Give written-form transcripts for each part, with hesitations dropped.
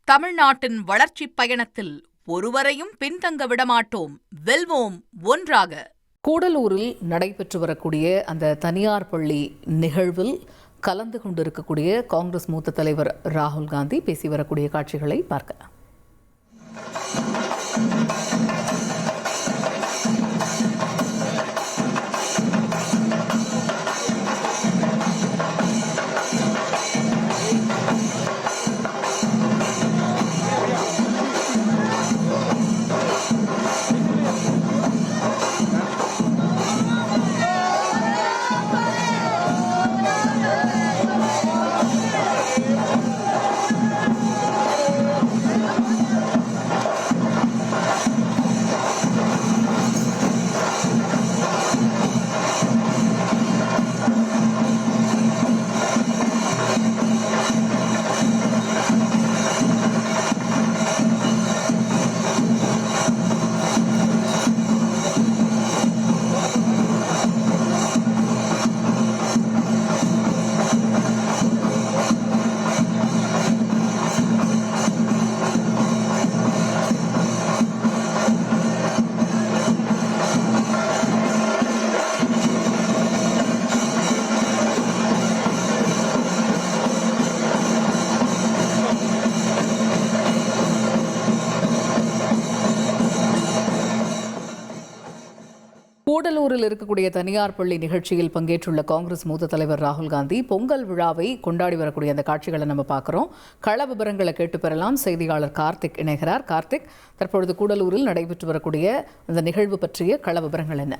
தமிழ்நாட்டின் வளர்ச்சிப் பயணத்தில் ஒருவரையும் பின்தங்க விடமாட்டோம், வெல்வோம் ஒன்றாக. கூடலூரில் நடைபெற்று வரக்கூடிய அந்த தனியார் பள்ளி நிகழ்வில் கலந்து கொண்டிருக்கக்கூடிய காங்கிரஸ் மூத்த தலைவர் ராகுல் காந்தி பேசி வரக்கூடிய காட்சிகளை பார்க்கலாம். கூடலூரில் இருக்கக்கூடிய தனியார் பள்ளி நிகழ்ச்சியில் பங்கேற்றுள்ள காங்கிரஸ் மூத்த தலைவர் ராகுல் காந்தி பொங்கல் விழாவை கொண்டாடி வரக்கூடிய அந்த காட்சிகளை நம்ம பார்க்குறோம். கள விவரங்களை கேட்டு பெறலாம். செய்தியாளர் கார்த்திக் இணைகிறார். கார்த்திக், தற்பொழுது கூடலூரில் நடைபெற்று வரக்கூடிய அந்த நிகழ்வு பற்றிய கள விவரங்கள் என்ன?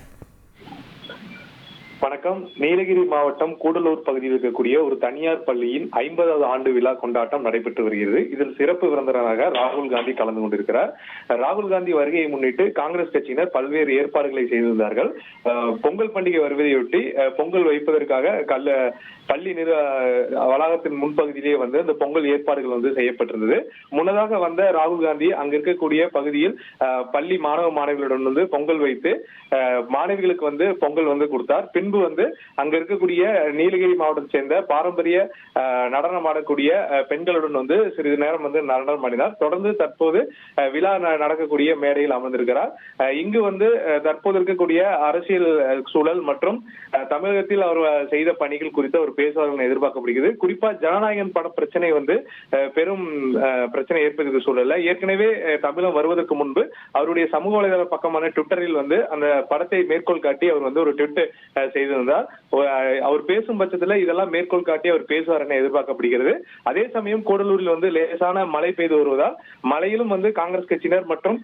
வணக்கம். நீலகிரி மாவட்டம் கூடலூர் பகுதியில் இருக்கக்கூடிய ஒரு தனியார் பள்ளியின் 50வது ஆண்டு விழா கொண்டாட்டம் நடைபெற்று வருகிறது. இதில் சிறப்பு விருந்தினராக ராகுல் காந்தி கலந்து கொண்டிருக்கிறார். ராகுல் காந்தி வருகையை முன்னிட்டு காங்கிரஸ் கட்சியினர் பல்வேறு ஏற்பாடுகளை செய்திருந்தார்கள். பொங்கல் பண்டிகை வருவதையொட்டி பொங்கல் வைப்பதற்காக பள்ளி வளாகத்தின் முன்பகுதியிலேயே இந்த பொங்கல் ஏற்பாடுகள் செய்யப்பட்டிருந்தது. முன்னதாக வந்த ராகுல் காந்தி அங்க இருக்கக்கூடிய பகுதியில் பள்ளி மாணவ மாணவிகளுடன் பொங்கல் வைத்து மாணவிகளுக்கு பொங்கல் கொடுத்தார். பின்பு அங்க இருக்கக்கூடிய நீலகிரி மாவட்டத்தை சேர்ந்த பாரம்பரிய நடனம் ஆடக்கூடிய பெண்களுடன் சிறிது நேரம் நடனம் ஆடினார். தொடர்ந்து தற்போது விழா நடக்கக்கூடிய மேடையில் அமர்ந்திருக்கிறார். இங்கு தற்போது இருக்கக்கூடிய அரசியல் சூழல் மற்றும் தமிழகத்தில் அவர் செய்த பணிகள் குறித்து அவர் பேசுவார்கள் எதிர்பார்க்கப்படுகிறது. குறிப்பா ஜனநாயகன் பட பிரச்சனை பெரும் பிரச்சனை ஏற்படுகிற சூழல்ல ஏற்கனவே தமிழகம் வருவதற்கு முன்பு அவருடைய சமூக வலைதள பக்கமான ட்விட்டரில் அந்த படத்தை மேற்கோள் காட்டி அவர் ஒரு ட்விட் செய்திருந்தார். அவர் பேசும் பட்சத்தில் இதெல்லாம் மேற்கோள் காட்டி அவர் பேசுவார் என எதிர்பார்க்கப்படுகிறது. அதே சமயம் கூடலூரில் லேசான மழை பெய்து வருவதால் மழையிலும் காங்கிரஸ் கட்சியினர் மற்றும்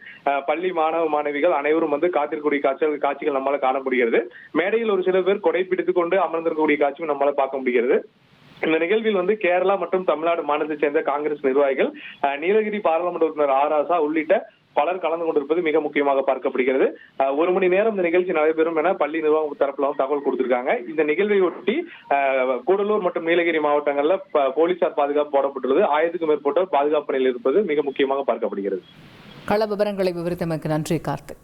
பள்ளி மாணவ மாணவிகள் அனைவரும் காத்திருக்கக்கூடிய காட்சிகள் நம்மளால காண முடிகிறது. மேடையில் ஒரு சில பேர் கொடை பிடித்துக் கொண்டு அமர்ந்திருக்கக்கூடிய காட்சியும் நம்மளால பார்க்க முடிகிறது. இந்த நிகழ்வில் கேரளா மற்றும் தமிழ்நாடு மாநிலத்தை சேர்ந்த காங்கிரஸ் நிர்வாகிகள், நீலகிரி பாராளுமன்ற உறுப்பினர் ஆராசா உள்ளிட்ட பலர் கலந்து கொண்டிருப்பது மிக முக்கியமாக பார்க்கப்படுகிறது. 1 மணி நேரம் இந்த நிகழ்ச்சி நடைபெறும் என பள்ளி நிர்வாகம் தரப்புல தகவல் கொடுத்திருக்காங்க. இந்த நிகழ்வை ஒட்டி கூடலூர் மற்றும் நீலகிரி மாவட்டங்கள்ல போலீசார் பாதுகாப்பு போடப்பட்டுள்ளது. 1000க்கும் மேற்பட்டோர் பாதுகாப்பு பணியில் இருப்பது மிக முக்கியமாக பார்க்கப்படுகிறது. கள விவரங்களை விவரித்தமைக்கு நன்றி கார்த்திக்.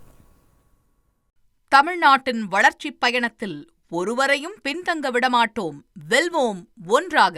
தமிழ்நாட்டின் வளர்ச்சிப் பயணத்தில் ஒருவரையும் பின்தங்க விடமாட்டோம், வெல்வோம் ஒன்றாக.